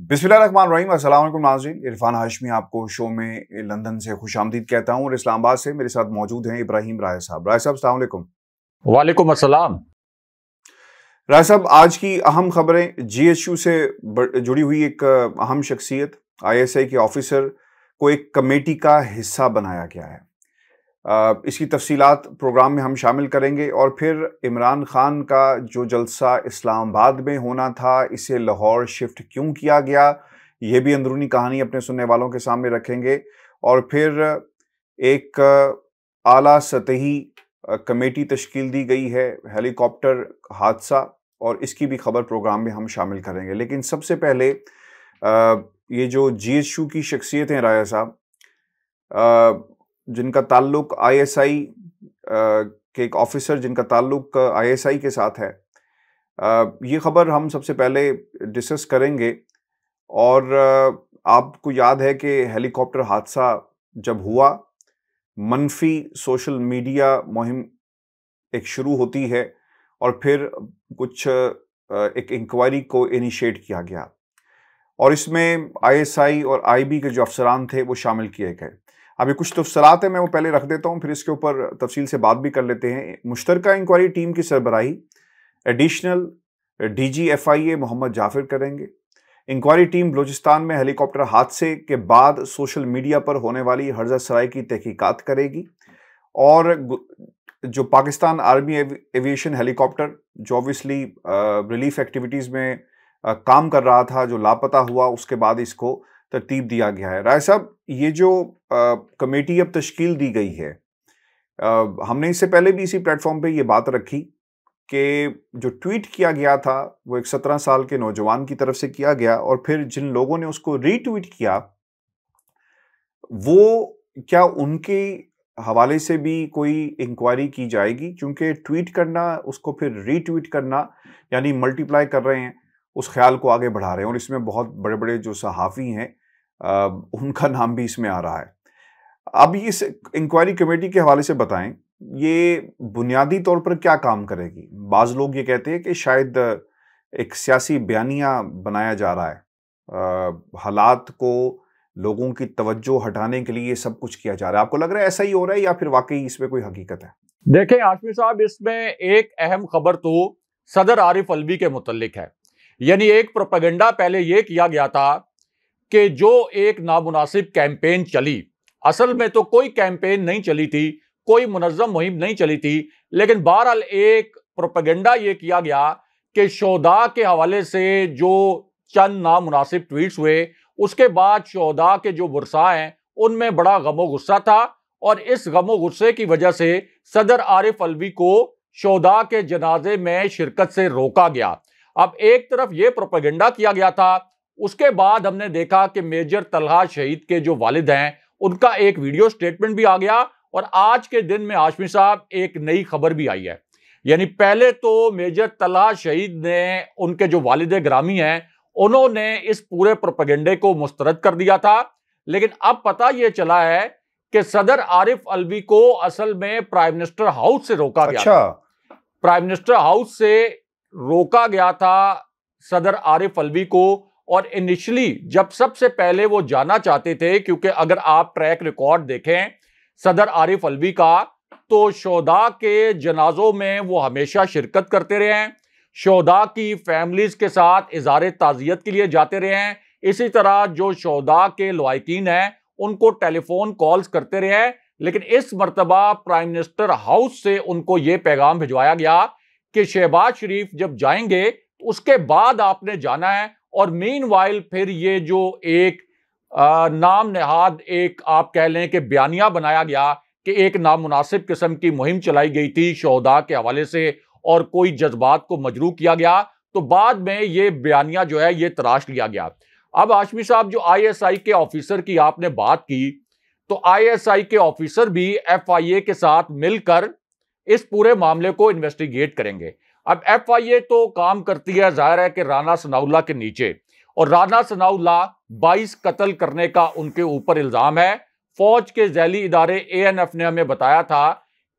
बिस्मिल्लाहिर्रहमानिर्रहीम। अस्सलाम वालेकुम नाज़रीन, इरफान हाशमी आपको शो में लंदन से खुशामदीद कहता हूँ और इस्लामाबाद से मेरे साथ मौजूद हैं इब्राहिम राय साहब। राय साहब, अस्सलाम वालेकुम। वालेकुम अस्सलाम। राय साहब, आज की अहम खबरें, जीएचयू से जुड़ी हुई एक अहम शख्सियत, आईएसआई के ऑफिसर को एक कमेटी का हिस्सा बनाया गया है। इसकी तफसीलात प्रोग्राम में हम शामिल करेंगे और फिर इमरान खान का जो जलसा इस्लामाबाद में होना था, इसे लाहौर शिफ्ट क्यों किया गया, ये भी अंदरूनी कहानी अपने सुनने वालों के सामने रखेंगे। और फिर एक आला सतही कमेटी तश्कील दी गई है, हेलीकॉप्टर हादसा, और इसकी भी खबर प्रोग्राम में हम शामिल करेंगे। लेकिन सबसे पहले ये जो जीएचयू की शख्सियत हैं राया साहब, जिनका ताल्लुक आईएसआई के एक ऑफिसर जिनका ताल्लुक आईएसआई के साथ है, ये खबर हम सबसे पहले डिस्कस करेंगे। और आपको याद है कि हेलीकॉप्टर हादसा जब हुआ, मनफी सोशल मीडिया मुहिम एक शुरू होती है और फिर कुछ एक इंक्वायरी को इनिशिएट किया गया और इसमें आईएसआई और आईबी के जो अफसरान थे वो शामिल किए गए। अभी कुछ तफसीलात हैं, मैं वो पहले रख देता हूँ, फिर इसके ऊपर तफसील से बात भी कर लेते हैं। मुश्तरका इंक्वायरी टीम की सरबराही additional DG FIA Mohammad Zafir करेंगे। इंक्वायरी टीम बलूचिस्तान में हेलीकॉप्टर हादसे के बाद सोशल मीडिया पर होने वाली हर्जा सराई की तहकीकात करेगी और जो पाकिस्तान आर्मी एविएशन हेलीकॉप्टर जो ऑब्वियसली रिलीफ एक्टिविटीज़ में काम कर रहा था, जो लापता हुआ, उसके बाद इसको तरतीब दिया गया है। राय साहब, ये जो कमेटी अब तश्कील दी गई है, हमने इससे पहले भी इसी प्लेटफॉर्म पे ये बात रखी कि जो ट्वीट किया गया था वो एक 17 साल के नौजवान की तरफ से किया गया और फिर जिन लोगों ने उसको रीट्वीट किया, वो क्या उनके हवाले से भी कोई इंक्वायरी की जाएगी? क्योंकि ट्वीट करना, उसको फिर रीट्वीट करना, यानी मल्टीप्लाई कर रहे हैं, उस ख्याल को आगे बढ़ा रहे हैं और इसमें बहुत बड़े बड़े जो सहाफ़ी हैं उनका नाम भी इसमें आ रहा है। अब इस इंक्वायरी कमेटी के हवाले से बताएं, ये बुनियादी तौर पर क्या काम करेगी? बाज़ लोग ये कहते हैं कि शायद एक सियासी बयानिया बनाया जा रहा है, हालात को, लोगों की तवज्जो हटाने के लिए ये सब कुछ किया जा रहा है। आपको लग रहा है ऐसा ही हो रहा है या फिर वाकई इसमें कोई हकीकत है? देखें हाशमी साहब, इसमें एक अहम खबर तो सदर आरिफ अलवी के मुतल्लिक है। यानी एक प्रोपेगेंडा पहले यह किया गया था कि जो एक नामुनासिब कैंपेन चली, असल में तो कोई कैंपेन नहीं चली थी, कोई मुनज़्ज़म मुहिम नहीं चली थी, लेकिन बहरहाल एक प्रोपेगेंडा ये किया गया कि शोहदा के हवाले से जो चंद नामुनासिब ट्वीट्स हुए, उसके बाद शोहदा के जो वर्सा हैं उनमें बड़ा गमो गुस्सा था और इस गमो गुस्से की वजह से सदर आरिफ अलवी को शोहदा के जनाजे में शिरकत से रोका गया। अब एक तरफ ये प्रोपेगेंडा किया गया था, उसके बाद हमने देखा कि मेजर तलहा शहीद के जो वालिद हैं उनका एक वीडियो स्टेटमेंट भी आ गया और आज के दिन में हाशमी साहब एक नई खबर भी आई है। यानी पहले तो मेजर तलहा शहीद ने, उनके जो वालिद ग्रामी हैं, उन्होंने इस पूरे प्रोपेगेंडे को मुस्तरद कर दिया था, लेकिन अब पता यह चला है कि सदर आरिफ अलवी को असल में प्राइम मिनिस्टर हाउस से रोका गया था। प्राइम मिनिस्टर हाउस से रोका गया था सदर आरिफ अलवी को और इनिशियली जब सबसे पहले वो जाना चाहते थे, क्योंकि अगर आप ट्रैक रिकॉर्ड देखें सदर आरिफ अलवी का, तो शोहदा के जनाजों में वो हमेशा शिरकत करते रहे हैं, शोहदा की फैमिलीज के साथ इज़हार ताज़ियत के लिए जाते रहे हैं, इसी तरह जो शोहदा के लवाकिन हैं उनको टेलीफोन कॉल्स करते रहे हैं। लेकिन इस मर्तबा प्राइम मिनिस्टर हाउस से उनको ये पैगाम भिजवाया गया कि शहबाज शरीफ जब जाएंगे तो उसके बाद आपने जाना है। और मीनवाइल फिर ये जो एक नाम नेहाद, एक आप कह लें कि बयानिया बनाया गया कि एक नामुनासिब किस्म की मुहिम चलाई गई थी शोहदा के हवाले से और कोई जज्बात को मजरू किया गया, तो बाद में ये बयानिया जो है ये तराश लिया गया। अब हाशमी साहब, जो आईएसआई के ऑफिसर की आपने बात की, तो आईएसआई के ऑफिसर भी एफआईए के साथ मिलकर इस पूरे मामले को इन्वेस्टिगेट करेंगे। अब एफआईए तो काम करती है, जाहिर है कि राना सनाउल्लाह के नीचे, और राना सनाउल्लाह 22 कत्ल करने का उनके ऊपर इल्जाम है। फौज के झैली इदारे एएनएफ ने हमें बताया था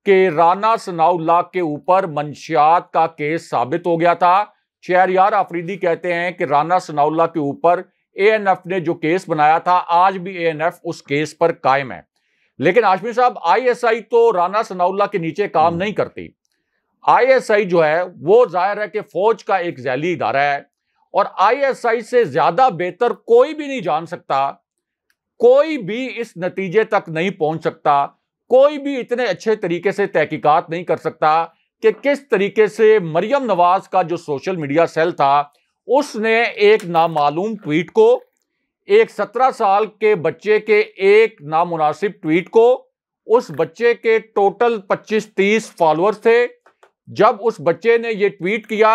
कि राना सनाउल्लाह के ऊपर मंशियात का केस साबित हो गया था। शहरयार आफरीदी कहते हैं कि राना सनाउल्लाह के ऊपर एएनएफ ने जो केस बनाया था, आज भी एएनएफ उस केस पर कायम है। लेकिन हाशमी साहब, आईएसआई तो राना सनाउल्लाह के नीचे काम नहीं करती। आईएसआई जो है वो जाहिर है कि फौज का एक झैली इदारा है, और आईएसआई से ज्यादा बेहतर कोई भी नहीं जान सकता, कोई भी इस नतीजे तक नहीं पहुंच सकता, कोई भी इतने अच्छे तरीके से तहकीकात नहीं कर सकता कि किस तरीके से मरियम नवाज का जो सोशल मीडिया सेल था, उसने एक नामालूम ट्वीट को, एक 17 साल के बच्चे के एक नामुनासिब ट्वीट को, उस बच्चे के टोटल 25-30 फॉलोअर्स थे, जब उस बच्चे ने यह ट्वीट किया,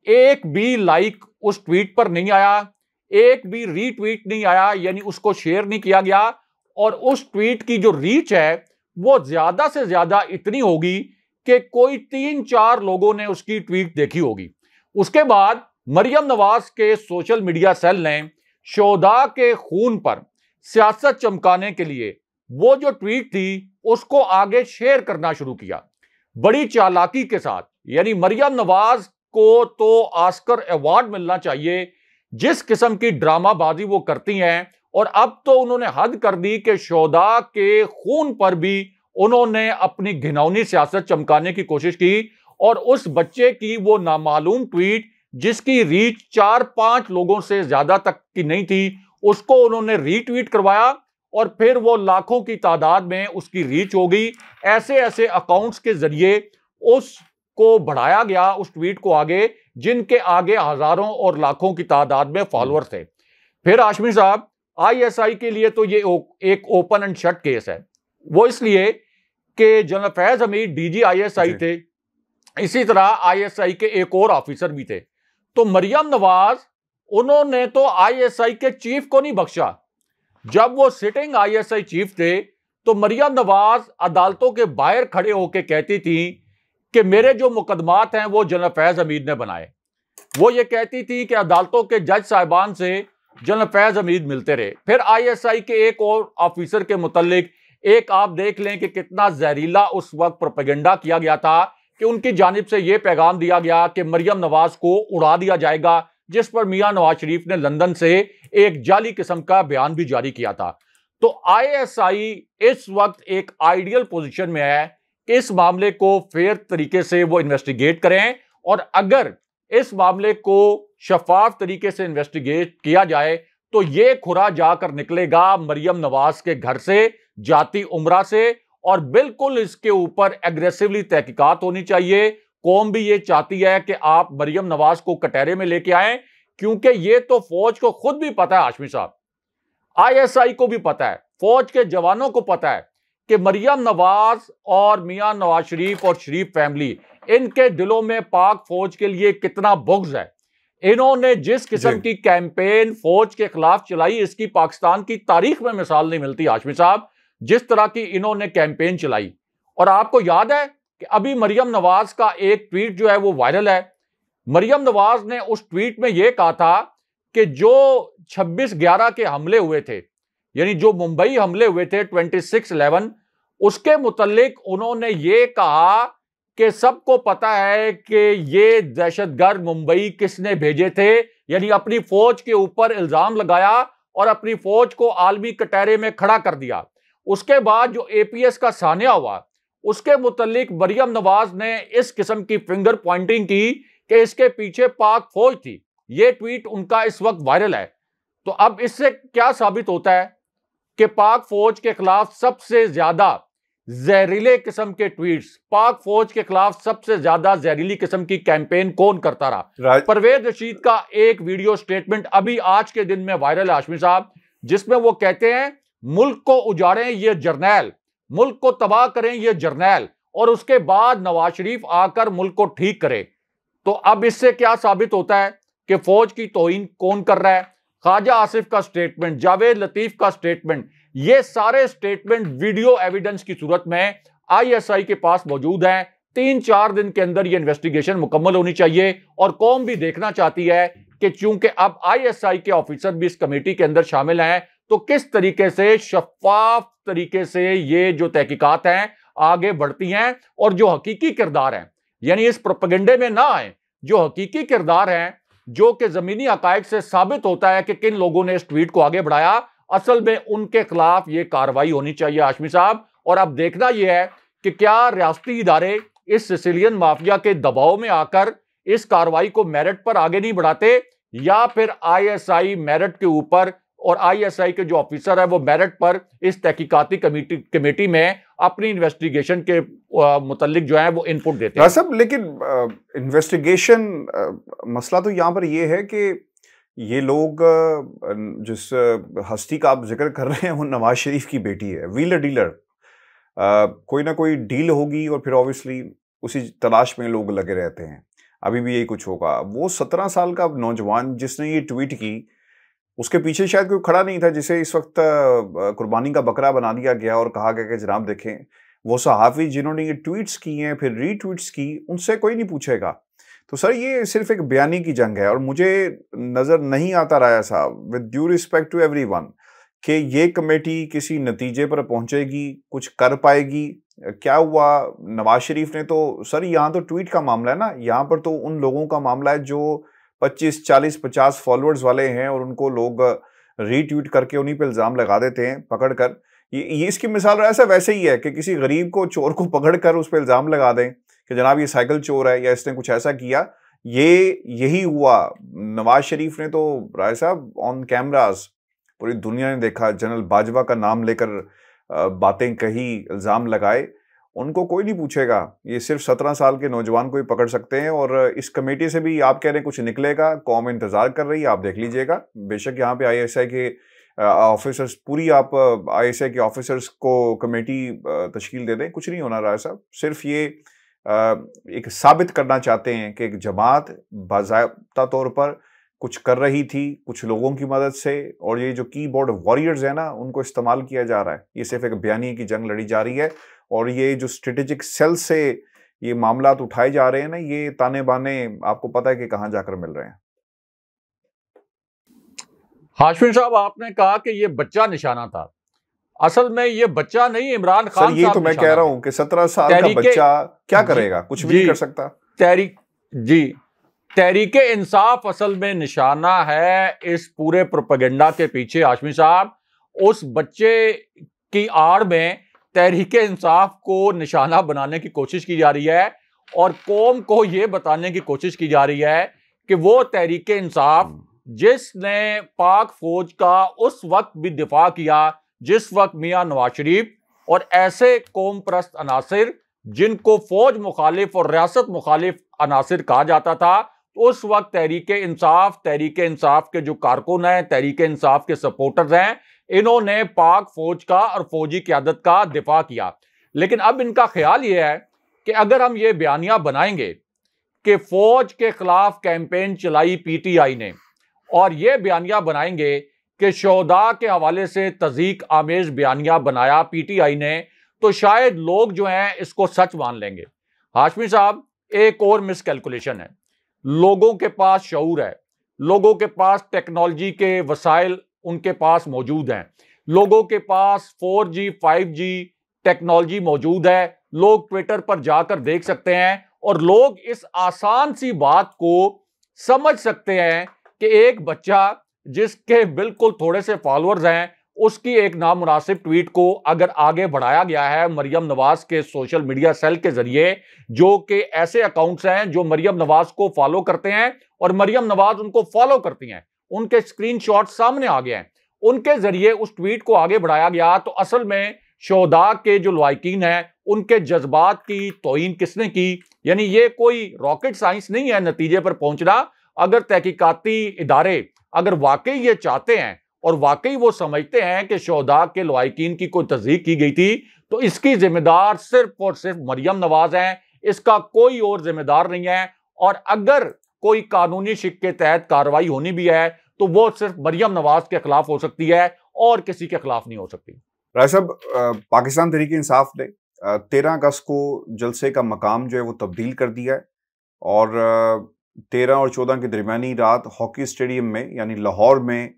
एक भी लाइक उस ट्वीट पर नहीं आया, एक भी रीट्वीट नहीं आया, यानी उसको शेयर नहीं किया गया, और उस ट्वीट की जो रीच है वो ज्यादा से ज्यादा इतनी होगी कि कोई 3-4 लोगों ने उसकी ट्वीट देखी होगी। उसके बाद मरियम नवाज के सोशल मीडिया सेल ने शोधा के खून पर सियासत चमकाने के लिए वो जो ट्वीट थी उसको आगे शेयर करना शुरू किया, बड़ी चालाकी के साथ। यानी मरियम नवाज को तो ऑस्कर अवार्ड मिलना चाहिए, जिस किस्म की ड्रामाबाजी वो करती हैं। और अब तो उन्होंने हद कर दी कि शोधा के खून पर भी उन्होंने अपनी घिनौनी सियासत चमकाने की कोशिश की, और उस बच्चे की वो नामालूम ट्वीट जिसकी रीच 4-5 लोगों से ज्यादा तक की नहीं थी, उसको उन्होंने रीट्वीट करवाया, और फिर वो लाखों की तादाद में उसकी रीच हो गई। ऐसे ऐसे अकाउंट्स के जरिए उसको बढ़ाया गया, उस ट्वीट को आगे, जिनके आगे हजारों और लाखों की तादाद में फॉलोअर थे। फिर हाशमी साहब, आईएसआई के लिए तो ये एक ओपन एंड शट केस है। वो इसलिए कि general Faiz Hamid DG ISI थे, इसी तरह आईएसआई के एक और ऑफिसर भी थे। तो मरियम नवाज, उन्होंने तो आईएसआई के चीफ को नहीं बख्शा। जब वो सिटिंग आईएसआई चीफ थे तो मरियम नवाज अदालतों के बाहर खड़े होकर कहती थी कि मेरे जो मुकदमात हैं वो जनरल फैज हमीद ने बनाए। वो ये कहती थी कि अदालतों के जज साहिबान से जनरल फैज हमीद मिलते रहे। फिर आईएसआई के एक और ऑफिसर के मुतल्लिक एक आप देख लें कि कितना जहरीला उस वक्त प्रोपेगेंडा किया गया था कि उनकी जानिब से यह पैगाम दिया गया कि मरियम नवाज को उड़ा दिया जाएगा, जिस पर मियां नवाज शरीफ ने लंदन से एक जाली किस्म का बयान भी जारी किया था। तो आईएसआई इस वक्त एक आइडियल पोजीशन में है कि इस मामले को फेयर तरीके से वो इन्वेस्टिगेट करें, और अगर इस मामले को शफाफ तरीके से इन्वेस्टिगेट किया जाए तो ये खुरा जाकर निकलेगा मरियम नवाज के घर से, जाती उम्रा से, और बिल्कुल इसके ऊपर एग्रेसिवली तहकीकात होनी चाहिए। कौम भी ये चाहती है कि आप मरियम नवाज को कटहरे में लेके आएं, क्योंकि ये तो फौज को खुद भी पता है हाशमी साहब, आईएसआई को भी पता है, फौज के जवानों को पता है कि मरियम नवाज और मियां नवाज शरीफ और शरीफ फैमिली, इनके दिलों में पाक फौज के लिए कितना बुग़्ज़ है। इन्होंने जिस किस्म की कैंपेन फौज के खिलाफ चलाई, इसकी पाकिस्तान की तारीख में मिसाल नहीं मिलती हाशमी साहब, जिस तरह की इन्होंने कैंपेन चलाई। और आपको याद है कि अभी मरियम नवाज का एक ट्वीट जो है वो वायरल है। मरियम नवाज ने उस ट्वीट में यह कहा था कि जो 26/11 के हमले हुए थे, यानी जो मुंबई हमले हुए थे 26/11, उसके मुतल्लिक उन्होंने ये कहा कि सबको पता है कि ये दहशतगर्द मुंबई किसने भेजे थे, यानी अपनी फौज के ऊपर इल्जाम लगाया और अपनी फौज को आलमी कटहरे में खड़ा कर दिया। उसके बाद जो एपीएस का सानिया हुआ, उसके मुतल्लिक मरियम नवाज ने इस किस्म की फिंगर पॉइंटिंग की कि इसके पीछे पाक फौज थी। यह ट्वीट उनका इस वक्त वायरल है। तो अब इससे क्या साबित होता है कि पाक फौज के खिलाफ सबसे ज्यादा जहरीले किस्म के ट्वीट्स, पाक फौज के खिलाफ सबसे ज्यादा जहरीली किस्म की कैंपेन कौन करता रहा। परवेज रशीद का एक वीडियो स्टेटमेंट अभी आज के दिन में वायरल है हाशमी साहब, जिसमें वो कहते हैं मुल्क को उजाड़ें ये जर्नैल, मुल्क को तबाह करें ये जर्नैल, और उसके बाद नवाज शरीफ आकर मुल्क को ठीक करे। तो अब इससे क्या साबित होता है कि फौज की तौहीन कौन कर रहा है। ख्वाजा आसिफ का स्टेटमेंट, जावेद लतीफ का स्टेटमेंट, ये सारे स्टेटमेंट वीडियो एविडेंस की सूरत में आईएसआई के पास मौजूद हैं। 3-4 दिन के अंदर ये इन्वेस्टिगेशन मुकम्मल होनी चाहिए, और कौम भी देखना चाहती है कि चूंकि अब आईएसआई के ऑफिसर भी इस कमेटी के अंदर शामिल हैं, तो किस तरीके से शफाफ तरीके से ये जो तहकीकात हैं आगे बढ़ती हैं, और जो हकीकी किरदार हैं, यानी इस प्रोपेगेंडे में ना आए, जो हकीकी किरदार हैं जो कि जमीनी हकायक से साबित होता है कि किन लोगों ने इस ट्वीट को आगे बढ़ाया, असल में उनके खिलाफ ये कार्रवाई होनी चाहिए हाशमी साहब। और अब देखना यह है कि क्या रियासती इदारे इस सिसिलियन माफिया के दबाव में आकर इस कार्रवाई को मेरिट पर आगे नहीं बढ़ाते, या फिर आईएसआई मेरिट के ऊपर और आईएसआई के जो ऑफिसर है वो मेरिट पर इस तहकीकाती कमेटी में अपनी इन्वेस्टिगेशन के मुतालिक जो है वो इनपुट देते हैं। सब लेकिन इन्वेस्टिगेशन मसला तो यहाँ पर ये है कि ये लोग जिस हस्ती का आप जिक्र कर रहे हैं वो नवाज शरीफ की बेटी है, व्हीलर डीलर। कोई ना कोई डील होगी और फिर ऑब्वियसली उसी तलाश में लोग लगे रहते हैं। अभी भी यही कुछ होगा। वो 17 साल का नौजवान जिसने ये ट्वीट की, उसके पीछे शायद कोई खड़ा नहीं था जिसे इस वक्त कुर्बानी का बकरा बना दिया गया और कहा गया कि जनाब देखें, वो सहाफ़ी जिन्होंने ये ट्वीट्स की हैं फिर रीट्वीट्स की, उनसे कोई नहीं पूछेगा। तो सर ये सिर्फ एक बयानी की जंग है और मुझे नज़र नहीं आता राया साहब, with due respect to everyone, कि ये कमेटी किसी नतीजे पर पहुंचेगी, कुछ कर पाएगी। क्या हुआ, नवाज शरीफ ने तो सर, यहाँ तो ट्वीट का मामला है ना, यहाँ पर तो उन लोगों का मामला है जो 25, 40, 50 फॉलोअर्स वाले हैं और उनको लोग रीट्वीट करके उन्हीं पे इल्ज़ाम लगा देते हैं पकड़ कर। ये इसकी मिसाल ऐसा वैसे ही है कि किसी गरीब को, चोर को पकड़ कर उस पर इल्ज़ाम लगा दें कि जनाब ये साइकिल चोर है या इसने कुछ ऐसा किया। यही हुआ। नवाज शरीफ ने तो राय साहब ऑन कैमरास पूरी दुनिया ने देखा, जनरल बाजवा का नाम लेकर बातें कही, इल्ज़ाम लगाए, उनको कोई नहीं पूछेगा। ये सिर्फ 17 साल के नौजवान को ही पकड़ सकते हैं। और इस कमेटी से भी आप कह रहे हैं कुछ निकलेगा, कौम इंतजार कर रही है, आप देख लीजिएगा। बेशक यहाँ पे आईएसआई के ऑफिसर्स, पूरी आप आईएसआई के ऑफिसर्स को कमेटी तश्कील दे दें, कुछ नहीं होना रहा साहब। सिर्फ ये एक साबित करना चाहते हैं कि एक जमात बाज़ाब्ता तौर पर कुछ कर रही थी कुछ लोगों की मदद से, और ये जो कीबोर्ड वॉरियर्स है ना, उनको इस्तेमाल किया जा रहा है। ये सिर्फ एक बयानी की जंग लड़ी जा रही है। और ये जो स्ट्रेटेजिक सेल से ये मामलात उठाए जा रहे हैं ना, ये ताने बाने आपको पता है कि कहां जाकर मिल रहे हैं। हाशमी साहब, आपने कहा कि ये बच्चा निशाना था। असल में ये बच्चा नहीं, इमरान खान सर, ये तो मैं कह रहा हूं कि 17 साल का बच्चा क्या करेगा, कुछ भी नहीं कर सकता। तहरीके इंसाफ असल में निशाना है इस पूरे प्रोपेगेंडा के पीछे। हाशमी साहब, उस बच्चे की आड़ में तहरीके इंसाफ को निशाना बनाने की कोशिश की जा रही है और कौम को यह बताने की कोशिश की जा रही है कि वो तहरीके इंसाफ जिसने पाक फौज का उस वक्त भी दिफा किया जिस वक्त मियां नवाज शरीफ और ऐसे कौम परस्त अनासिर जिनको फौज मुखालिफ और रियासत मुखालिफ अनासिर कहा जाता था, उस वक्त तहरीके इंसाफ के जो कारकुन हैं, तहरीके इंसाफ के सपोर्टर्स हैं, इन्होंने पाक फौज का और फौजी क़यादत का दिफा किया। लेकिन अब इनका ख्याल यह है कि अगर हम ये बयानिया बनाएंगे कि फौज के खिलाफ कैंपेन चलाई पीटीआई ने, और ये बयानिया बनाएंगे कि शोहदा के हवाले से तज़ीक आमेज बयानिया बनाया पीटीआई ने, तो शायद लोग जो हैं इसको सच मान लेंगे। हाशमी साहब, एक और मिसकैलकुलेशन है। लोगों के पास शऊर है, लोगों के पास टेक्नोलॉजी के वसाइल उनके पास मौजूद हैं, लोगों के पास 4G 5G टेक्नोलॉजी मौजूद है। लोग ट्विटर पर जाकर देख सकते हैं और लोग इस आसान सी बात को समझ सकते हैं कि एक बच्चा जिसके बिल्कुल थोड़े से फॉलोअर्स हैं, उसकी एक नामुनासिब ट्वीट को अगर आगे बढ़ाया गया है मरियम नवाज के सोशल मीडिया सेल के जरिए, जो कि ऐसे अकाउंट्स हैं जो मरियम नवाज को फॉलो करते हैं और मरियम नवाज उनको फॉलो करती हैं, उनके स्क्रीनशॉट सामने आ गए हैं, उनके जरिए उस ट्वीट को आगे बढ़ाया गया। तो असल में शोहदा के जो लवाकिन हैं उनके जज्बात की तौहीन किसने की? यानी ये कोई रॉकेट साइंस नहीं है नतीजे पर पहुंचना। अगर तहकीकाती इदारे अगर वाकई ये चाहते हैं और वाकई वो समझते हैं कि शोहदा के लवाकिन की कोई तस्दीक की गई थी, तो इसकी जिम्मेदार सिर्फ और सिर्फ मरियम नवाज हैं, इसका कोई और जिम्मेदार नहीं है। और अगर कोई कानूनी शिक के तहत कार्रवाई होनी भी है तो वो सिर्फ मरियम नवाज के खिलाफ हो सकती है और किसी के खिलाफ नहीं हो सकती। राय साहब, पाकिस्तान तहरीक इंसाफ ने 13 अगस्त को जलसे का मकाम जो है वो तब्दील कर दिया है और 13 और 14 की दरमियानी रात हॉकी स्टेडियम में यानी लाहौर में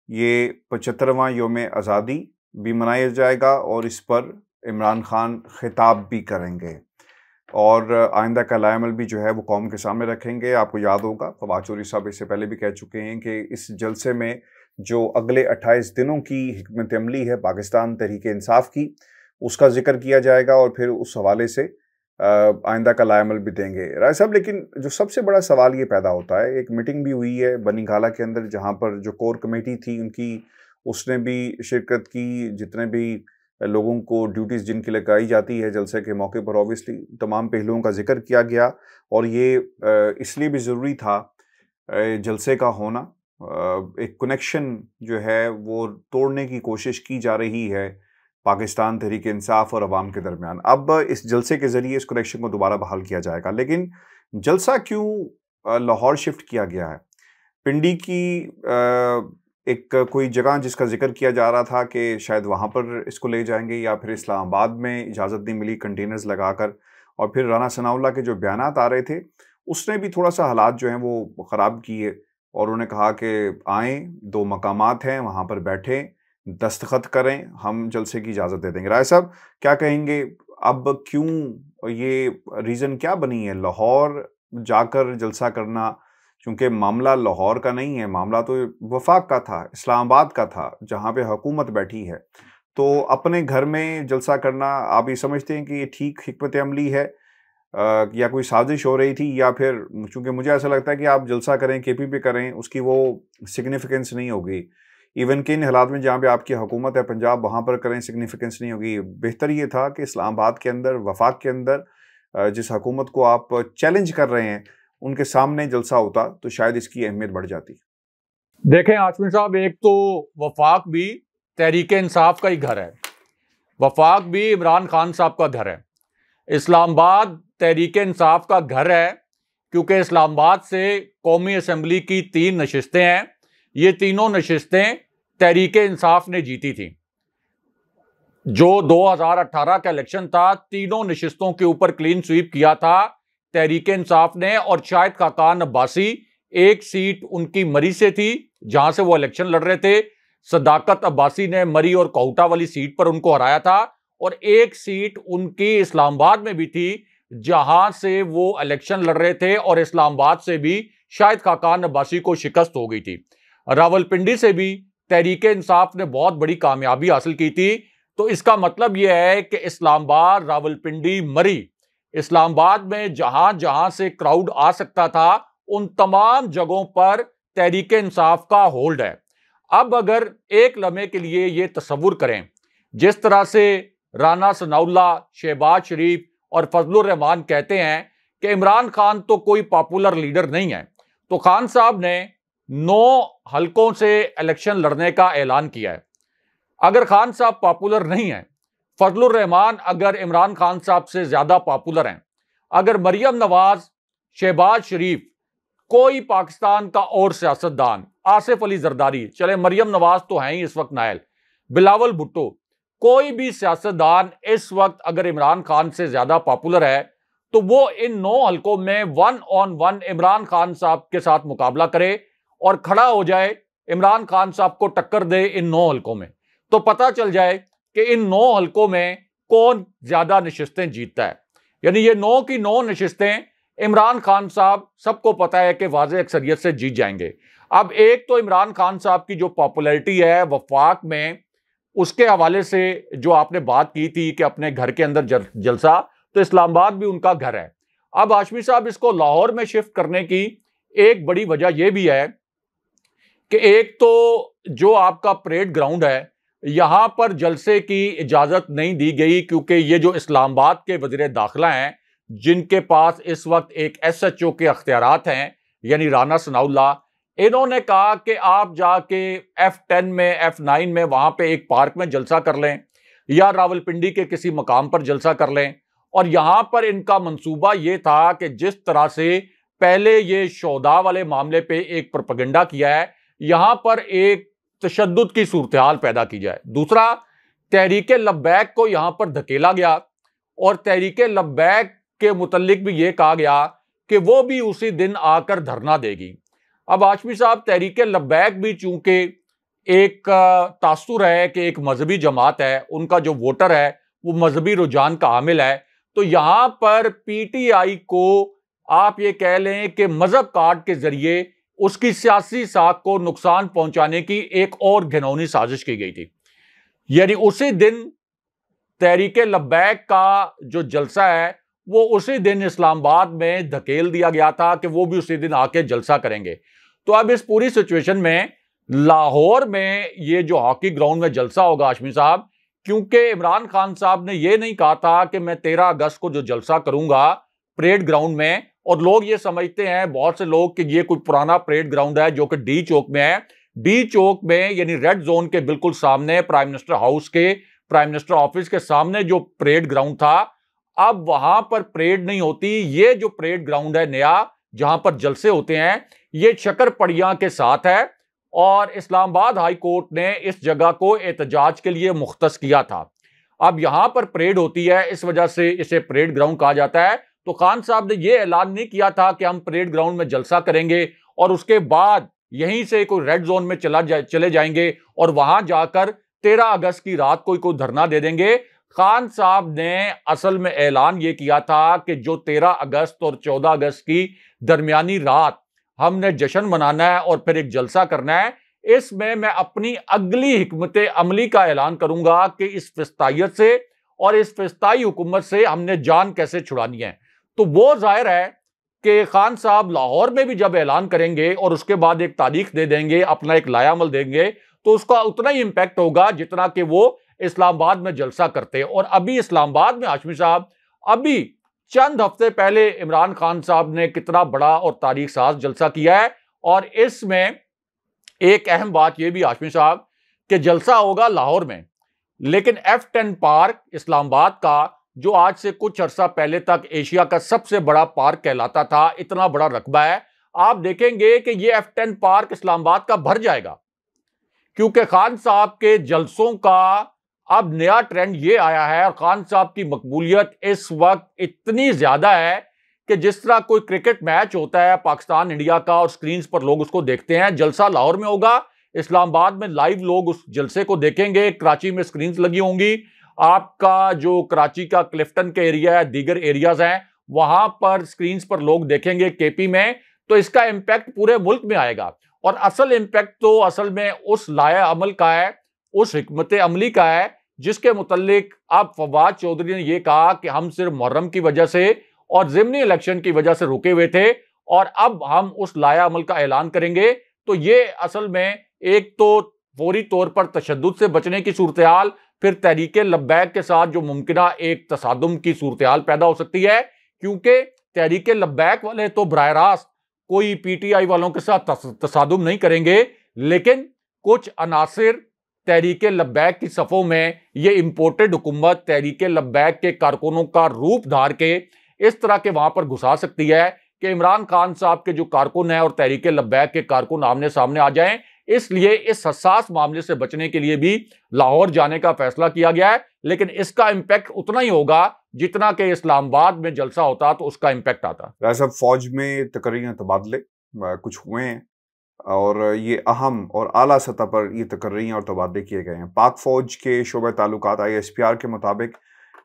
ये 75वां योम आज़ादी भी मनाया जाएगा और इस पर इमरान खान खिताब भी करेंगे। और आइंदा का लाएमल भी जो है वो कौम के सामने रखेंगे। आपको याद होगा फवाद चौधरी साहब इससे पहले भी कह चुके हैं कि इस जलसे में जो अगले 28 दिनों की हिकमत अमली है पाकिस्तान तहरीक इंसाफ की, उसका जिक्र किया जाएगा और फिर उस हवाले से आइंदा का लाएमल भी देंगे राय साहब। लेकिन जो सबसे बड़ा सवाल ये पैदा होता है, एक मीटिंग भी हुई है बनी गाला के अंदर जहाँ पर जो कोर कमेटी थी उनकी, उसने भी शिरकत की, जितने भी लोगों को ड्यूटीज़ जिनकी लगाई जाती है जलसे के मौके पर ऑब्वियसली तमाम पहलुओं का जिक्र किया गया। और ये इसलिए भी ज़रूरी था जलसे का होना। एक कनेक्शन जो है वो तोड़ने की कोशिश की जा रही है पाकिस्तान तहरीक इंसाफ और अवाम के दरमियान। अब इस जलसे के ज़रिए इस कनेक्शन को दोबारा बहाल किया जाएगा। लेकिन जलसा क्यों लाहौर शिफ्ट किया गया है? पिंडी की एक कोई जगह जिसका जिक्र किया जा रहा था कि शायद वहाँ पर इसको ले जाएंगे, या फिर इस्लामाबाद में इजाज़त नहीं मिली कंटेनर्स लगाकर, और फिर राना सनाउल्लाह के जो बयानात आ रहे थे उसने भी थोड़ा सा हालात जो हैं वो ख़राब किए। और उन्होंने कहा कि आएँ, 2 मकामात हैं वहाँ पर बैठें, दस्तखत करें, हम जलसे की इजाज़त दे देंगे। राय साहब क्या कहेंगे? अब क्यों ये रीज़न क्या बनी है लाहौर जाकर जलसा करना? क्योंकि मामला लाहौर का नहीं है, मामला तो वफाक का था, इस्लामाबाद का था, जहाँ पे हुकूमत बैठी है। तो अपने घर में जलसा करना आप ये समझते हैं कि ये ठीक हिकमत अमली है, या कोई साजिश हो रही थी, या फिर चूँकि मुझे ऐसा लगता है कि आप जलसा करें, केपी पे करें, उसकी वो सिग्निफिकेंस नहीं होगी। इवन कि इन हालात में जहाँ पे आपकी हुकूमत है पंजाब, वहाँ पर करें, सिग्निफिकेंस नहीं होगी। बेहतर ये था कि इस्लामाबाद के अंदर, वफाक के अंदर जिस हुकूमत को आप चैलेंज कर रहे हैं उनके सामने जलसा होता तो शायद इसकी अहमियत बढ़ जाती। देखें आशमी साहब, एक तो वफाक भी तहरीक इंसाफ का ही घर है, वफाक भी इमरान खान साहब का घर है, इस्लामाबाद तहरीक इंसाफ का घर है, क्योंकि इस्लामाबाद से कौमी असम्बली की 3 नशिस्तें हैं। ये तीनों नशिस्तें तहरीक इंसाफ ने जीती थी। जो 2018 का इलेक्शन था, तीनों नशिस्तों के ऊपर क्लीन स्वीप किया था तहरीक इंसाफ ने, और शाहिद खाकान अब्बासी एक सीट उनकी मरी से थी जहां से वो इलेक्शन लड़ रहे थे। सदाकत अब्बासी ने मरी और कोहटा वाली सीट पर उनको हराया था, और एक सीट उनकी इस्लामाबाद में भी थी जहां से वो इलेक्शन लड़ रहे थे, और इस्लामाबाद से भी शाहिद खाकान अब्बासी को शिकस्त हो गई थी। रावलपिंडी से भी तहरीक इंसाफ ने बहुत बड़ी कामयाबी हासिल की थी। तो इसका मतलब यह है कि इस्लामाबाद, रावलपिंडी, मरी, इस्लामाबाद में जहां जहां से क्राउड आ सकता था उन तमाम जगहों पर तहरीक इंसाफ का होल्ड है। अब अगर एक लम्हे के लिए ये तसव्वुर करें, जिस तरह से राना सनाउल्लाह, शहबाज शरीफ और फजलुर रहमान कहते हैं कि इमरान खान तो कोई पॉपुलर लीडर नहीं है, तो खान साहब ने 9 हलकों से इलेक्शन लड़ने का ऐलान किया है। अगर खान साहब पॉपुलर नहीं है, फजलुर रहमान अगर इमरान खान साहब से ज्यादा पॉपुलर हैं, अगर मरियम नवाज, शहबाज शरीफ, कोई पाकिस्तान का और सियासतदान, आसिफ अली जरदारी, चले मरियम नवाज तो हैं ही इस वक्त नायल, बिलावल भुट्टो, कोई भी सियासतदान इस वक्त अगर इमरान खान से ज्यादा पॉपुलर है तो वो इन 9 हलकों में 1 on 1 इमरान खान साहब के साथ मुकाबला करे और खड़ा हो जाए, इमरान खान साहब को टक्कर दे इन 9 हलकों में, तो पता चल जाए कि इन 9 हलकों में कौन ज्यादा नशिस्तें जीतता है। यानी ये 9 की 9 नशिस्तें इमरान खान साहब सबको पता है कि वाज़ेह अक्सरियत से जीत जाएंगे। अब एक तो इमरान खान साहब की जो पॉपुलैरिटी है वफाक में, उसके हवाले से जो आपने बात की थी कि अपने घर के अंदर जलसा, तो इस्लामाबाद भी उनका घर है। अब हाशमी साहब, इसको लाहौर में शिफ्ट करने की एक बड़ी वजह यह भी है कि एक तो जो आपका परेड ग्राउंड है, यहां पर जलसे की इजाजत नहीं दी गई, क्योंकि ये जो इस्लामाबाद के वज़ीर दाखिला हैं, जिनके पास इस वक्त एक SHO के अख्तियारात हैं, यानी राना सनाउल्लाह, इन्होंने कहा कि आप जाके F10 में, F9 में, वहां पे एक पार्क में जलसा कर लें या रावलपिंडी के किसी मकाम पर जलसा कर लें। और यहां पर इनका मंसूबा यह था कि जिस तरह से पहले ये शोदा वाले मामले पे एक प्रोपेगेंडा किया है, यहां पर एक तशद्दुद की सूरत हाल पैदा की जाए। दूसरा, तहरीक लब्बैक को यहां पर धकेला गया और तहरीक लब्बैक के मुतल्लिक भी यह कहा गया कि वो भी उसी दिन आकर धरना देगी। अब हाशमी साहब, तहरीक लब्बैक भी चूंकि एक तासुर है कि एक मजहबी जमात है, उनका जो वोटर है वो मजहबी रुझान का हामिल है, तो यहां पर पीटीआई को आप ये कह लें कि मजहब कार्ड के जरिए उसकी सियासी साख को नुकसान पहुंचाने की एक और घिनौनी साजिश की गई थी। यानी उसी दिन तहरीक लब्बैक का जो जलसा है वो उसी दिन इस्लामाबाद में धकेल दिया गया था कि वो भी उसी दिन आके जलसा करेंगे। तो अब इस पूरी सिचुएशन में लाहौर में ये जो हॉकी ग्राउंड में जलसा होगा हाशमी साहब, क्योंकि इमरान खान साहब ने ये नहीं कहा था कि मैं 13 अगस्त को जो जलसा करूंगा परेड ग्राउंड में, और लोग ये समझते हैं बहुत से लोग कि ये कोई पुराना परेड ग्राउंड है जो कि डी चौक में है। डी चौक में यानी रेड जोन के बिल्कुल सामने प्राइम मिनिस्टर हाउस के, प्राइम मिनिस्टर ऑफिस के सामने जो परेड ग्राउंड था, अब वहां पर परेड नहीं होती। ये जो परेड ग्राउंड है नया जहां पर जलसे होते हैं, ये शक्करपड़िया के साथ है और इस्लामाबाद हाई कोर्ट ने इस जगह को एहतजाज के लिए मुख्तस किया था। अब यहां पर परेड होती है, इस वजह से इसे परेड ग्राउंड कहा जाता है। तो खान साहब ने यह ऐलान नहीं किया था कि हम परेड ग्राउंड में जलसा करेंगे और उसके बाद यहीं से कोई रेड जोन में चले जाएंगे और वहां जाकर 13 अगस्त की रात कोई धरना दे देंगे। खान साहब ने असल में ऐलान यह किया था कि जो 13 अगस्त और 14 अगस्त की दरमियानी रात हमने जश्न मनाना है और फिर एक जलसा करना है, इसमें मैं अपनी अगली हिकमत अमली का ऐलान करूंगा कि इस फिस्तायत से और इस फिस्ताई हुकूमत से हमने जान कैसे छुड़ानी है। तो वो जाहिर है कि खान साहब लाहौर में भी जब ऐलान करेंगे और उसके बाद एक तारीख दे देंगे, अपना एक लायामल देंगे, तो उसका उतना ही इंपैक्ट होगा जितना कि वो इस्लामाबाद में जलसा करते। और अभी इस्लामाबाद में हाशमी साहब, अभी चंद हफ्ते पहले इमरान खान साहब ने कितना बड़ा और तारीख साज जलसा किया है। और इसमें एक अहम बात यह भी हाशमी साहब कि जलसा होगा लाहौर में, लेकिन F10 पार्क इस्लामाबाद का, जो आज से कुछ अरसा पहले तक एशिया का सबसे बड़ा पार्क कहलाता था, इतना बड़ा रकबा है, आप देखेंगे कि यह F10 पार्क इस्लामाबाद का भर जाएगा, क्योंकि खान साहब के जलसों का अब नया ट्रेंड ये आया है और खान साहब की मकबूलियत इस वक्त इतनी ज्यादा है कि जिस तरह कोई क्रिकेट मैच होता है पाकिस्तान इंडिया का और स्क्रीन पर लोग उसको देखते हैं, जलसा लाहौर में होगा, इस्लामाबाद में लाइव लोग उस जलसे को देखेंगे, कराची में स्क्रीन लगी होंगी, आपका जो कराची का क्लिफ्टन का एरिया है, दीगर एरियाज हैं, वहां पर स्क्रीन पर लोग देखेंगे, केपी में। तो इसका इंपैक्ट पूरे मुल्क में आएगा और असल इंपैक्ट तो असल में उस लाया अमल का है, उस हिकमत अमली का है, जिसके मुतल्लिक अब फवाद चौधरी ने यह कहा कि हम सिर्फ मुहर्रम की वजह से और ज़िमनी इलेक्शन की वजह से रुके हुए थे और अब हम उस लाया अमल का ऐलान करेंगे। तो ये असल में एक तो फौरी तौर पर तशद्दुद से बचने की सूरत हाल, फिर तहरीक लब्बैक के साथ जो मुमकिना एक तसादुम की सूरत हाल पैदा हो सकती है, क्योंकि तहरीक लब्बैक वाले तो बराह रास्त कोई पीटीआई वालों के साथ तसादुम नहीं करेंगे, लेकिन कुछ अनासिर तहरीक लब्बैक की सफ़ों में ये इंपोर्टेड हुकूमत तहरीक लब्बैक के कारकुनों का रूप धार के इस तरह के वहां पर घुसा सकती है कि इमरान खान साहब के जो कारकुन हैं और तहरीक लब्बैक के कारकुन आमने सामने आ जाएं। इसलिए इस हसास मामले से बचने के लिए भी लाहौर जाने का फैसला किया गया है, लेकिन इसका इंपैक्ट उतना ही होगा जितना कि इस्लामाबाद में जलसा होता तो उसका इंपैक्ट आता। राय फौज में तकरीरी तबादले कुछ हुए हैं और ये अहम और आला सतह पर ये तकर्री और तबादले किए गए हैं। पाक फौज के शोबे ताल्लुकात ISPR के मुताबिक,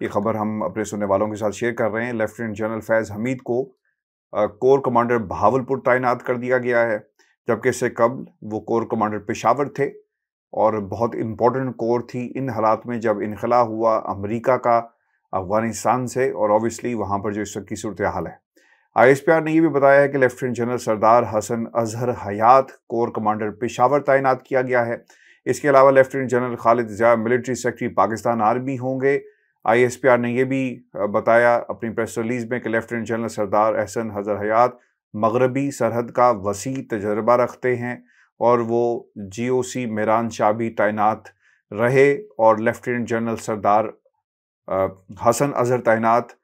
ये खबर हम अपने सुनने वालों के साथ शेयर कर रहे हैं, लेफ्टिनेंट जनरल फैज़ हमीद को कोर कमांडर बहावलपुर तैनात कर दिया गया है, जबकि इससे कबल वो कोर कमांडर पेशावर थे और बहुत इम्पोर्टेंट कोर थी इन हालात में जब इनखला हुआ अमेरिका का अफगानिस्तान से, और ऑब्वियसली वहाँ पर जो इस वक्त की सूरत हाल है। ISPR ने यह भी बताया है कि lieutenant general Sardar Hassan Azhar Hayat corps commander Peshawar तैनात किया गया है। इसके अलावा lieutenant general Khalid Zia military secretary Pakistan army होंगे। ISPR ने यह भी बताया अपनी प्रेस रिलीज में कि लेफ्टिनेंट जनरल सरदार हसन अजहर हयात मगरबी सरहद का वसी तजर्बा रखते हैं और वो GOC मेरान शाह भी तैनात रहे, और लेफ्टिनेंट जनरल सरदार हसन अजहर तैनात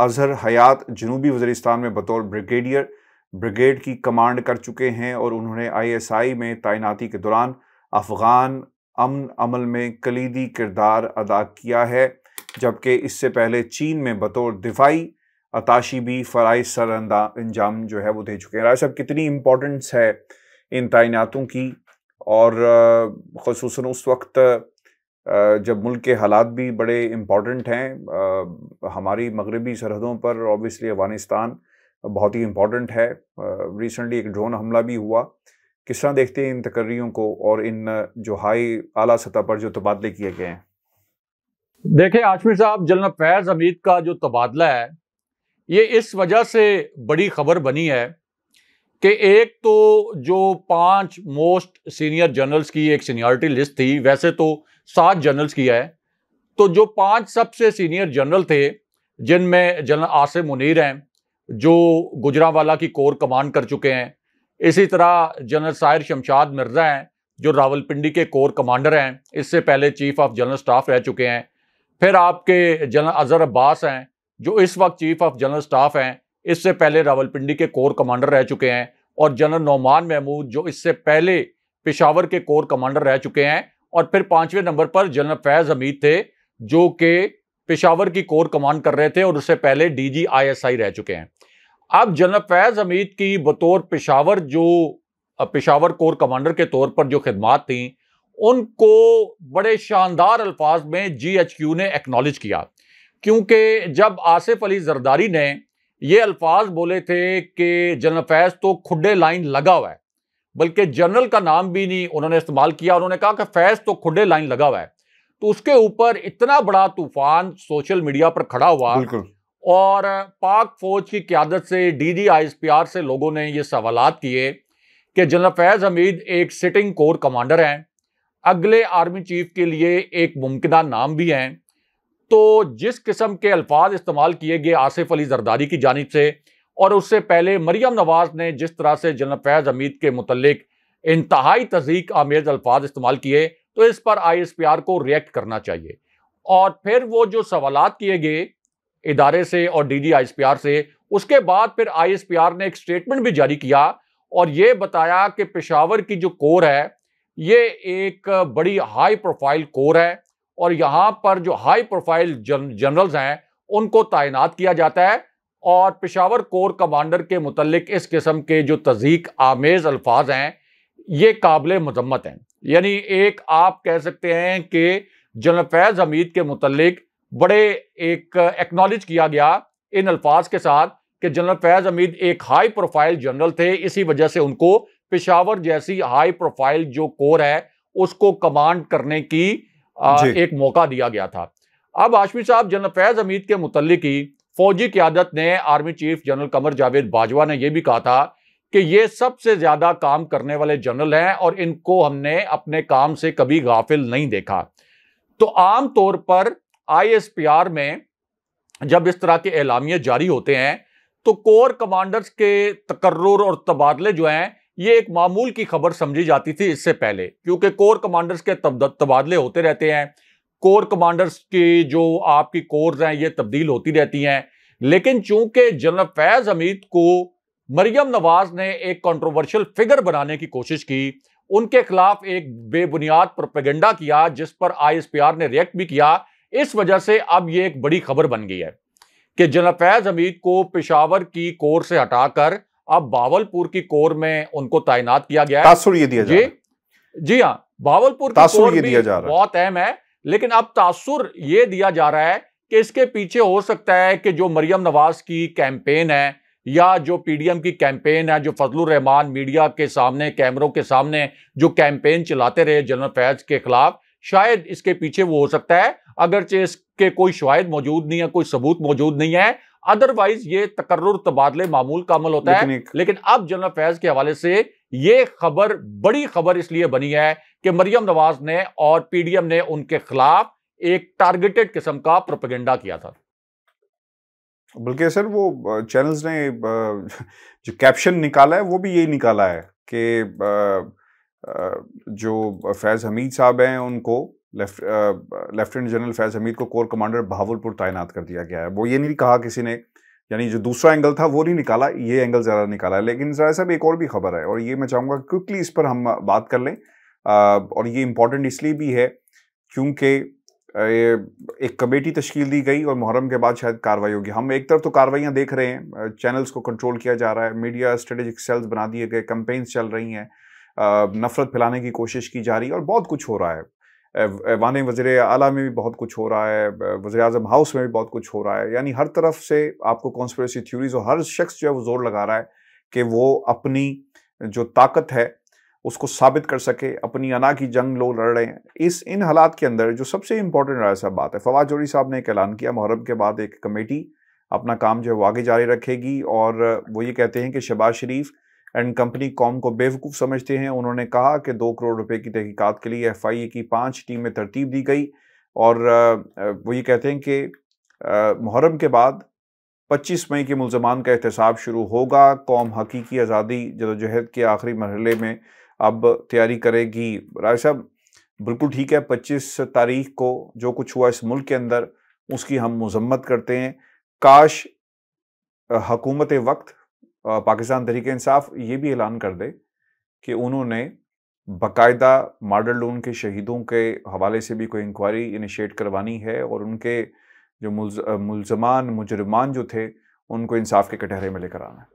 अजहर हयात जनूबी वज़ीरिस्तान में बतौर ब्रिगेडियर ब्रिगेड की कमांड कर चुके हैं और उन्होंने ISI में तैनाती के दौरान अफ़गान अमन अमल में कलीदी किरदार अदा किया है, जबकि इससे पहले चीन में बतौर दिफाई अताशी भी फ़राइज़ सर अंजाम जो है वो दे चुके हैं। राय साहब, कितनी इम्पोर्टेंस है इन तैनातों की, और ख़ुसूसन उस वक्त जब मुल्क के हालात भी बड़े इम्पॉर्टेंट हैं, हमारी मगरबी सरहदों पर ऑब्वियसली अफगानिस्तान बहुत ही इम्पॉर्टेंट है। रिसेंटली एक ड्रोन हमला भी हुआ। किस तरह देखते हैं इन तकर्रियों को और इन जो हाई आला सतह पर जो तबादले किए गए हैं? देखिए आशमी साहब, जनरल फैज हमीद का जो तबादला है ये इस वजह से बड़ी खबर बनी है कि एक तो जो 5 मोस्ट सीनियर जनरल्स की एक सीनियरिटी लिस्ट थी, वैसे तो 7 जनरल्स की है, तो जो 5 सबसे सीनियर जनरल थे जिनमें जनरल आसिम मुनीर हैं जो गुजरांवाला की कोर कमांड कर चुके हैं, इसी तरह जनरल साहिर शमशाद मिर्जा हैं जो रावलपिंडी के कोर कमांडर हैं, इससे पहले चीफ ऑफ जनरल स्टाफ रह चुके हैं। फिर आपके जनरल अजहर अब्बास हैं जो इस वक्त चीफ ऑफ जनरल स्टाफ हैं, इससे पहले रावलपिंडी के कोर कमांडर रह चुके हैं। और जनरल नौमान महमूद जो इससे पहले पेशावर के कोर कमांडर रह चुके हैं। और फिर 5वें नंबर पर जनरल फैज हमीद थे जो कि पेशावर की कोर कमांड कर रहे थे और उससे पहले डीजी ISI रह चुके हैं। अब जनरल फैज हमीद की बतौर पेशावर कोर कमांडर के तौर पर जो खिदमात थी उनको बड़े शानदार अल्फाज में GHQ ने एक्नॉलेज किया, क्योंकि जब आसिफ अली जरदारी ने ये अल्फाज बोले थे कि जनरल फैज तो खुड्डे लाइन लगा हुआ है, बल्कि जनरल का नाम भी नहीं उन्होंने इस्तेमाल किया, उन्होंने कहा कि फैज तो खुड्डे लाइन लगा हुआ है, तो उसके ऊपर इतना बड़ा तूफान सोशल मीडिया पर खड़ा हुआ। और पाक फौज की क़यादत से DG ISPR से लोगों ने ये सवालात किए कि जनरल फैज हमीद एक सिटिंग कोर कमांडर हैं, अगले आर्मी चीफ के लिए एक मुमकिना नाम भी हैं। तो जिस किस्म के अल्फाज इस्तेमाल किए गए आसिफ अली जरदारी की जानिब से और उससे पहले मरियम नवाज ने जिस तरह से जनरल फैज हमीद के मुतल्लिक इंतहाई तज़ीक आमेज अल्फाज इस्तेमाल किए, तो इस पर ISPR को रिएक्ट करना चाहिए। और फिर वो जो सवालात किए गए इदारे से और DG ISPR से, उसके बाद फिर ISPR ने एक स्टेटमेंट भी जारी किया और ये बताया कि पेशावर की जो कोर है ये एक बड़ी हाई प्रोफाइल कोर है और यहाँ पर जो हाई प्रोफाइल जनरल्स हैं उनको तैनात किया जाता है। और पेशावर कोर कमांडर के मुतल्लिक इस किस्म के जो तज़ीक आमेज अल्फाज हैं ये काबिल मजम्मत हैं। यानी एक आप कह सकते हैं कि जनरल फैज हमीद के मुतल्लिक बड़े एक एक्नॉलेज किया गया इन अल्फाज के साथ कि जनरल फैज हमीद एक हाई प्रोफाइल जनरल थे, इसी वजह से उनको पेशावर जैसी हाई प्रोफाइल जो कोर है उसको कमांड करने की एक मौका दिया गया था। अब हाशमी साहब, जनरल फैज हमीद के मुतल्लिक ही फौजी क़यादत ने army chief general Qamar Javed Bajwa ने यह भी कहा था कि ये सबसे ज्यादा काम करने वाले जनरल हैं और इनको हमने अपने काम से कभी गाफिल नहीं देखा। तो आम तौर पर ISPR में जब इस तरह के एलामिये जारी होते हैं तो कोर कमांडर्स के तकर्रुर और तबादले जो हैं ये एक मामूल की खबर समझी जाती थी इससे पहले, क्योंकि कोर कमांडर्स के तबादले होते रहते हैं, कोर कमांडर्स की जो आपकी कोर्स हैं ये तब्दील होती रहती हैं। लेकिन चूंकि जनरल फैज हमीद को मरियम नवाज ने एक कंट्रोवर्शियल फिगर बनाने की कोशिश की, उनके खिलाफ एक बेबुनियाद प्रोपेगेंडा किया जिस पर ISPR ने रिएक्ट भी किया, इस वजह से अब ये एक बड़ी खबर बन गई है कि जनरल फैज हमीद को पेशावर की कोर से हटाकर अब बावलपुर की कोर में उनको तैनात किया गया है। तासुर ये दिया जा रहा है। जी हाँ, बावलपुर की कोर भी बहुत अहम है, लेकिन अब तासुर ये दिया जा रहा है कि इसके पीछे हो सकता है कि जो मरियम नवाज की कैंपेन है या जो PDM की कैंपेन है, जो फजलुर रहमान मीडिया के सामने कैमरों के सामने जो कैंपेन चलाते रहे जनरल फैज के खिलाफ, शायद इसके पीछे वो हो सकता है, अगरचे इसके कोई शवाहिद मौजूद नहीं है, कोई सबूत मौजूद नहीं है, अदरवाइज ये तकर्रुर तबादले मामूल का अमल होता है। लेकिन अब जनरल फैज के हवाले से ये खबर बड़ी खबर इसलिए बनी है कि मरियम नवाज ने और PDM ने उनके खिलाफ एक टारगेटेड किस्म का प्रोपेगेंडा किया था। बल्कि सर वो चैनल्स ने जो कैप्शन निकाला है वो भी यही निकाला है कि जो फैज हमीद साहब हैं उनको लेफ्टिनेंट जनरल फैज हमीद को कोर कमांडर बहावलपुर तैनात कर दिया गया है। वो ये नहीं कहा किसी ने, यानी जो दूसरा एंगल था वो नहीं निकाला, ये एंगल ज़्यादा निकाला है। लेकिन ज़रा साहब एक और भी खबर है और ये मैं चाहूँगा क्विकली इस पर हम बात कर लें, और ये इम्पोर्टेंट इसलिए भी है क्योंकि एक कमेटी तश्कील दी गई और मुहर्रम के बाद शायद कार्रवाई होगी। हम एक तरफ तो कार्रवाइयाँ देख रहे हैं, चैनल्स को कंट्रोल किया जा रहा है, मीडिया स्ट्रेटेजिक सेल्स बना दिए गए, कैंपेन्स चल रही हैं, नफरत फैलाने की कोशिश की जा रही है और बहुत कुछ हो रहा है। ऐवान वज़ीर आला में भी बहुत कुछ हो रहा है, वज़ीर आज़म हाउस में भी बहुत कुछ हो रहा है। यानी हर तरफ से आपको कॉन्स्पिरेसी थ्योरीज और हर शख्स जो है वो जोर लगा रहा है कि वो अपनी जो ताकत है उसको साबित कर सके, अपनी अना की जंग लोग लड़ रहे हैं। इन हालात के अंदर जो सबसे इंपॉर्टेंट राय साहब बात है, फवाद जोहरी साहब ने एक ऐलान किया, मुहर्रम के बाद एक कमेटी अपना काम जो है वो आगे जारी रखेगी, और वो ये कहते हैं कि शहबाज शरीफ एंड कंपनी कौम को बेवकूफ़ समझते हैं। उन्होंने कहा कि 2 करोड़ रुपए की तहकीकात के लिए FIA की 5 टीम में तरतीब दी गई, और वो ये कहते हैं कि मुहर्रम के बाद 25 मई के मुल्ज़मान का एहतसाब शुरू होगा। कौम हकीकी आज़ादी जदोजहद के आखिरी मरहले में अब तैयारी करेगी। राय साहब बिल्कुल ठीक है, 25 तारीख को जो कुछ हुआ इस मुल्क के अंदर उसकी हम मज़म्मत करते हैं। काश हुकूमत वक्त पाकिस्तान तहरीक-ए-इंसाफ ये भी ऐलान कर दे कि उन्होंने बाकायदा मॉडल टाउन के शहीदों के हवाले से भी कोई इंक्वायरी इनिशिएट करवानी है, और उनके जो मुजरिमान जो थे उनको इंसाफ के कटहरे में लेकर आना है।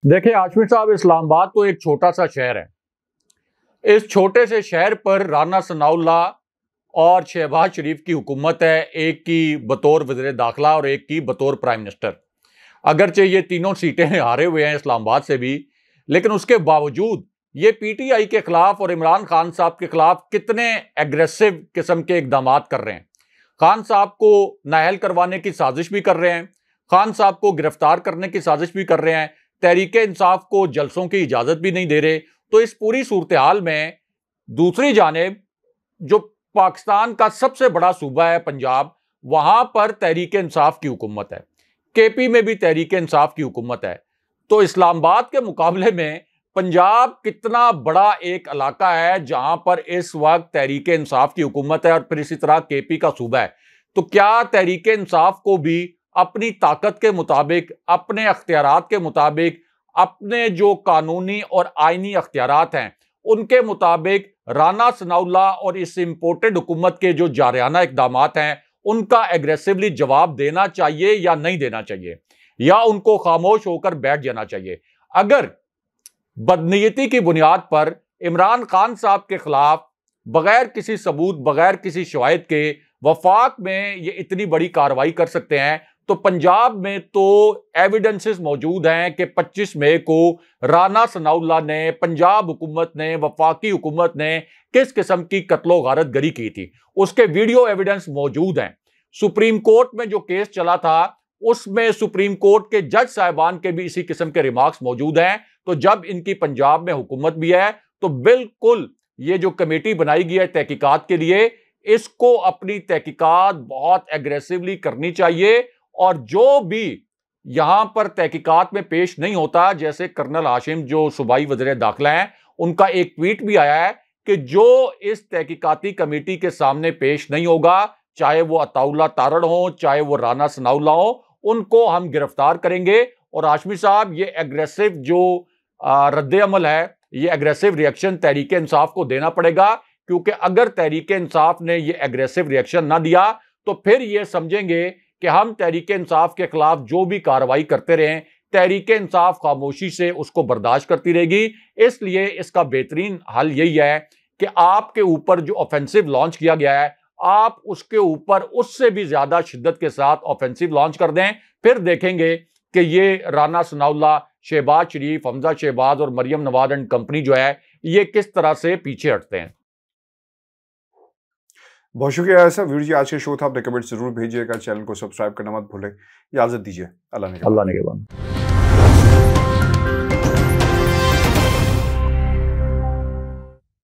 देखिए हाशमी साहब, इस्लामाबाद तो एक छोटा सा शहर है। इस छोटे से शहर पर राना सनाउल्लाह और शहबाज शरीफ की हुकूमत है, एक की बतौर वज़ीर दाखिला और एक की बतौर प्राइम मिनिस्टर। अगरचे ये तीनों सीटें हारे हुए हैं इस्लामाबाद से भी, लेकिन उसके बावजूद ये PTI के खिलाफ और इमरान खान साहब के खिलाफ कितने एग्रेसिव किस्म के इकदाम कर रहे हैं। खान साहब को नाअहल करवाने की साजिश भी कर रहे हैं, खान साहब को गिरफ्तार करने की साजिश भी कर रहे हैं, तहरीक इंसाफ को जलसों की इजाज़त भी नहीं दे रहे। तो इस पूरी सूरत हाल में दूसरी जानिब जो पाकिस्तान का सबसे बड़ा सूबा है पंजाब, वहां पर तहरीक इंसाफ की हुकूमत है, KP में भी तहरीक इंसाफ की हुकूमत है। तो इस्लामाबाद के मुकाबले में पंजाब कितना बड़ा एक इलाका है जहां पर इस वक्त तहरीक इंसाफ की हुकूमत है और फिर इसी तरह KP का सूबा है। तो क्या तहरीक इंसाफ को भी अपनी ताकत के मुताबिक, अपने अख्तियारात के मुताबिक, अपने जो कानूनी और आईनी अख्तियारात हैं उनके मुताबिक राना सनाउल्लाह और इस इंपोर्टेड हुकूमत के जो जारयाना इकदाम हैं उनका एग्रेसिवली जवाब देना चाहिए या नहीं देना चाहिए, या उनको खामोश होकर बैठ जाना चाहिए? अगर बदनीयती की बुनियाद पर इमरान खान साहब के खिलाफ बगैर किसी सबूत, बगैर किसी शवाहिद के वफाक में ये इतनी बड़ी कार्रवाई कर सकते हैं, तो पंजाब में तो एविडेंसेस मौजूद हैं कि 25 मई को राना सनाउल्लाह ने, पंजाब हुकूमत ने, वफाकी हुकूमत ने किस किस्म की कत्लो गारत गरी की थी, उसके वीडियो एविडेंस मौजूद हैं। सुप्रीम कोर्ट में जो केस चला था उसमें सुप्रीम कोर्ट के जज साहिबान के भी इसी किस्म के रिमार्क्स मौजूद हैं। तो जब इनकी पंजाब में हुकूमत भी है तो बिल्कुल ये जो कमेटी बनाई गई है तहकीकात के लिए, इसको अपनी तहकीकात बहुत एग्रेसिवली करनी चाहिए, और जो भी यहां पर तहकीकात में पेश नहीं होता, जैसे कर्नल हाशिम जो सूबाई वज़ीर दाखिला हैं, उनका एक ट्वीट भी आया है कि जो इस तहकीकाती कमेटी के सामने पेश नहीं होगा, चाहे वो अताउल्लाह तारड़ हो, चाहे वो राना सनाउल्लाह हो, उनको हम गिरफ्तार करेंगे। और हाशमी साहब, ये एग्रेसिव जो रद्द अमल है, ये एग्रेसिव रिएक्शन तहरीक इंसाफ को देना पड़ेगा, क्योंकि अगर तहरीक इंसाफ ने ये एग्रेसिव रिएक्शन ना दिया तो फिर ये समझेंगे कि हम तहरीक इंसाफ के खिलाफ जो भी कार्रवाई करते रहें, तहरीक इंसाफ खामोशी से उसको बर्दाश्त करती रहेगी। इसलिए इसका बेहतरीन हल यही है कि आपके ऊपर जो ऑफेंसिव लॉन्च किया गया है, आप उसके ऊपर उससे भी ज्यादा शिद्दत के साथ ऑफेंसिव लॉन्च कर दें। फिर देखेंगे कि ये राना सनाउल्लाह, शहबाज शरीफ, हमजा शहबाज और मरियम नवाज एंड कंपनी जो है ये किस तरह से पीछे हटते हैं। बहुत शुक्रिया ऐसा वीर जी, आज के शो था, अपने कमेंट जरूर भेजिएगा, चैनल को सब्सक्राइब करना मत भूलें। इजाजत दीजिए, अल्लाह ने के बाद।